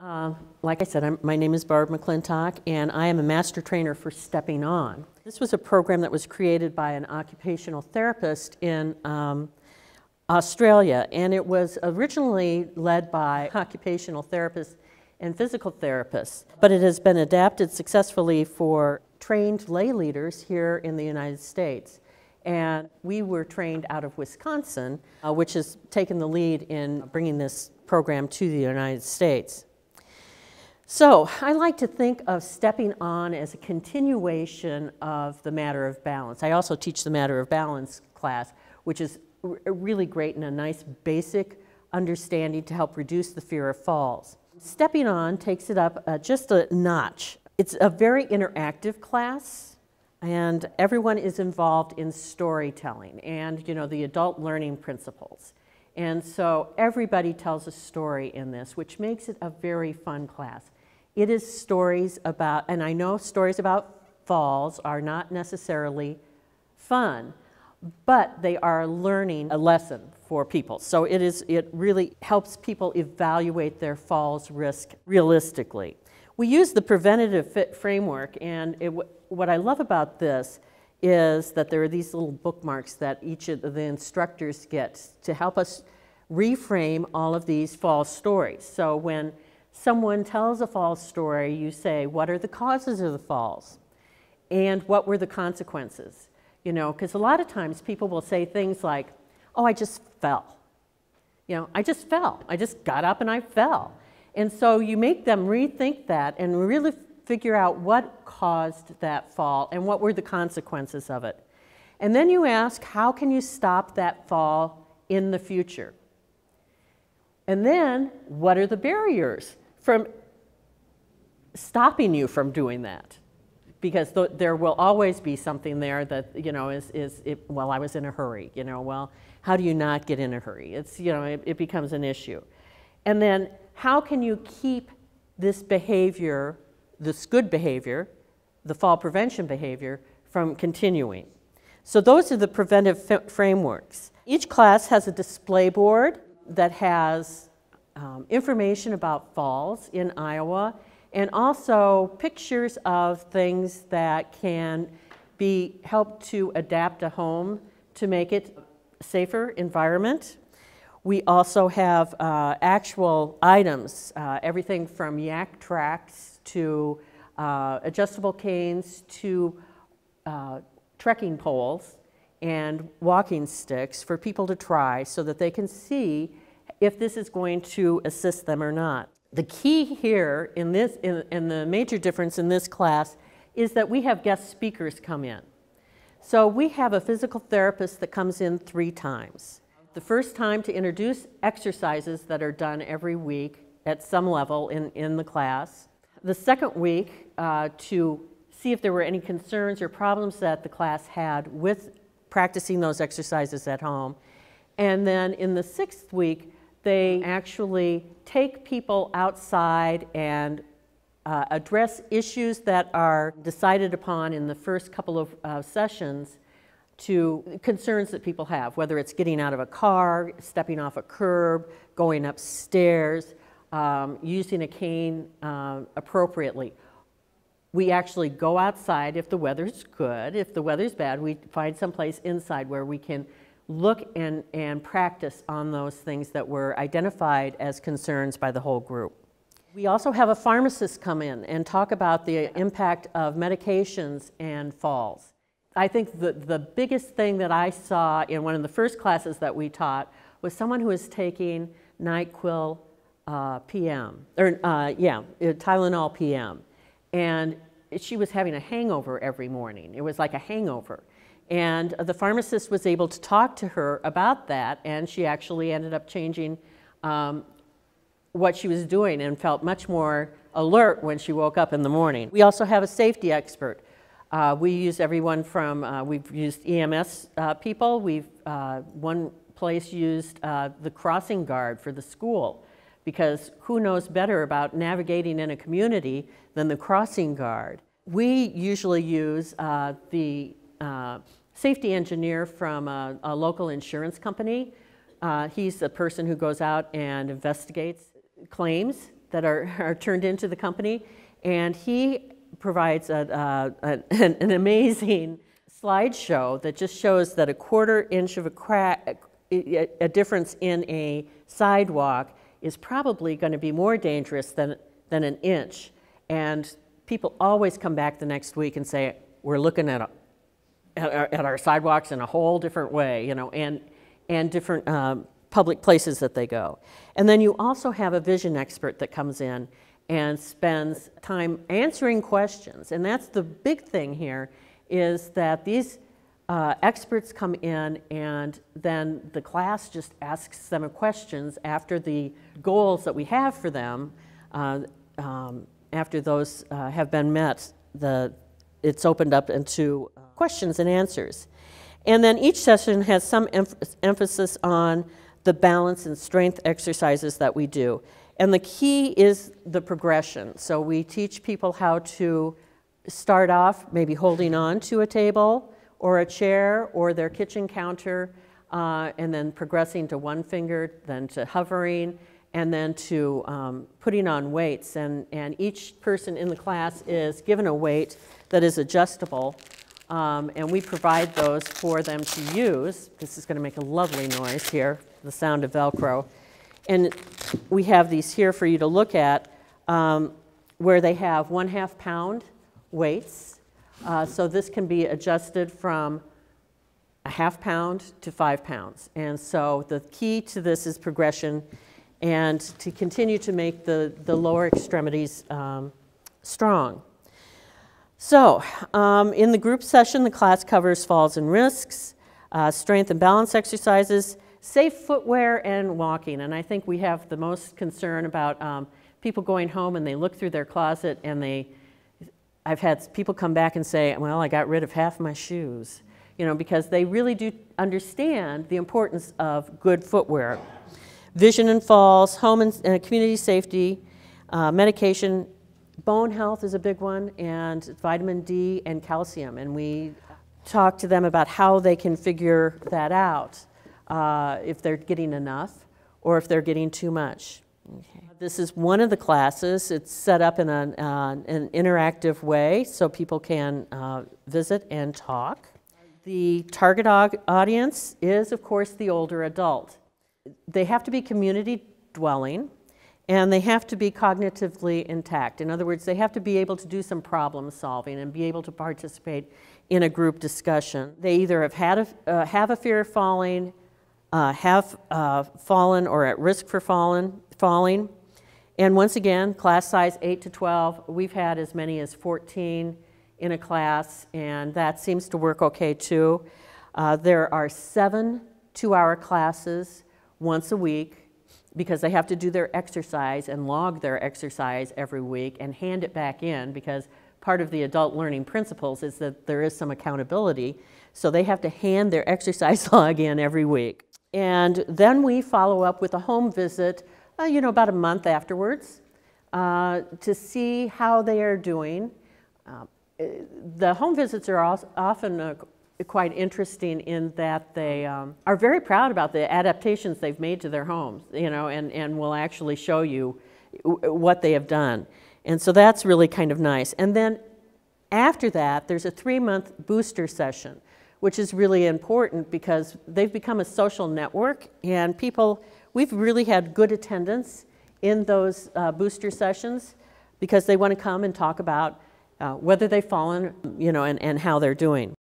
Like I said, my name is Barb McClintock, and I am a master trainer for Stepping On. This was a program that was created by an occupational therapist in Australia, and it was originally led by occupational therapists and physical therapists, but it has been adapted successfully for trained lay leaders here in the United States. And we were trained out of Wisconsin, which has taken the lead in bringing this program to the United States. So I like to think of Stepping On as a continuation of the Matter of Balance. I also teach the Matter of Balance class, which is really great and a nice basic understanding to help reduce the fear of falls. Stepping On takes it up just a notch. It's a very interactive class, and everyone is involved in storytelling and, the adult learning principles. And so everybody tells a story in this, which makes it a very fun class. It is stories about, and I know stories about falls are not necessarily fun, but they are learning a lesson for people. So it really helps people evaluate their falls risk realistically. We use the preventative fit framework, and what I love about this is that there are these little bookmarks that each of the instructors gets to help us reframe all of these fall stories. So when someone tells a fall story, you say, what are the causes of the falls? And what were the consequences? Because a lot of times people will say things like, oh, I just fell. I just fell. I just got up and I fell. And so you make them rethink that and really figure out what caused that fall and what were the consequences of it. And then you ask, how can you stop that fall in the future? And then, what are the barriers from stopping you from doing that? Because there will always be something there that, well, I was in a hurry, well, how do you not get in a hurry? It's, it becomes an issue. And then, how can you keep this behavior, this good behavior, the fall prevention behavior, from continuing? So those are the preventive frameworks. Each class has a display board that has information about falls in Iowa, and also pictures of things that can be helped to adapt a home to make it a safer environment. We also have actual items, everything from yak tracks to adjustable canes to trekking poles and walking sticks for people to try so that they can see if this is going to assist them or not. The key here in the major difference in this class is that we have guest speakers come in. So we have a physical therapist that comes in 3 times. The first time to introduce exercises that are done every week at some level in the class. The second week to see if there were any concerns or problems that the class had with practicing those exercises at home. And then in the 6th week, they actually take people outside and address issues that are decided upon in the first couple of sessions to concerns that people have, whether it's getting out of a car, stepping off a curb, going upstairs, using a cane appropriately. We actually go outside if the weather's good. If the weather's bad, we find someplace inside where we can look and practice on those things that were identified as concerns by the whole group. We also have a pharmacist come in and talk about the impact of medications and falls. I think the biggest thing that I saw in one of the first classes that we taught was someone who was taking NyQuil PM, or Tylenol PM, and she was having a hangover every morning. It was like a hangover. And the pharmacist was able to talk to her about that, and she actually ended up changing what she was doing and felt much more alert when she woke up in the morning. We also have a safety expert. We use everyone from, we've used EMS people. One place used the crossing guard for the school, because who knows better about navigating in a community than the crossing guard. We usually use the safety engineer from a local insurance company. He's the person who goes out and investigates claims that are turned into the company, and he provides an amazing slideshow that just shows that a 1/4 inch of a crack, a difference in a sidewalk is probably going to be more dangerous than an inch. And people always come back the next week and say, we're looking at our sidewalks in a whole different way, you know, and different public places that they go. And then you also have a vision expert that comes in and spends time answering questions. And that's the big thing here, is that these experts come in and then the class just asks them questions after the goals that we have for them, after those have been met, it's opened up into questions and answers. And then each session has some emphasis on the balance and strength exercises that we do. And the key is the progression. So we teach people how to start off maybe holding on to a table or a chair or their kitchen counter, and then progressing to one finger, then to hovering, and then to putting on weights. And each person in the class is given a weight that is adjustable, and we provide those for them to use. This is going to make a lovely noise here, the sound of Velcro. And we have these here for you to look at, where they have 1/2 pound weights. So this can be adjusted from 1/2 pound to 5 pounds. And so the key to this is progression and to continue to make the lower extremities strong. So in the group session, the class covers falls and risks, strength and balance exercises, safe footwear, and walking. And I think we have the most concern about people going home and they look through their closet and I've had people come back and say, well, I got rid of half my shoes, you know, because they really do understand the importance of good footwear. Vision and falls, home and community safety, medication, bone health is a big one, and vitamin D and calcium. And we talk to them about how they can figure that out, if they're getting enough or if they're getting too much. Okay. This is one of the classes. It's set up in an interactive way so people can visit and talk. The target audience is, of course, the older adult. They have to be community dwelling, and they have to be cognitively intact. In other words, they have to be able to do some problem solving and be able to participate in a group discussion. They either have a fear of falling, have fallen or at risk for falling. And once again, class size 8 to 12. We've had as many as 14 in a class, and that seems to work okay too. There are 7 2-hour classes once a week, because they have to do their exercise and log their exercise every week and hand it back in, because part of the adult learning principles is that there is some accountability. So they have to hand their exercise log in every week. And then we follow up with a home visit, you know, about a month afterwards, to see how they are doing. The home visits are often quite interesting in that they are very proud about the adaptations they've made to their homes, you know, and will actually show you what they have done. And so that's really kind of nice. And then after that, there's a 3-month booster session, which is really important because they've become a social network, and we've really had good attendance in those booster sessions because they want to come and talk about whether they've fallen, you know, and how they're doing.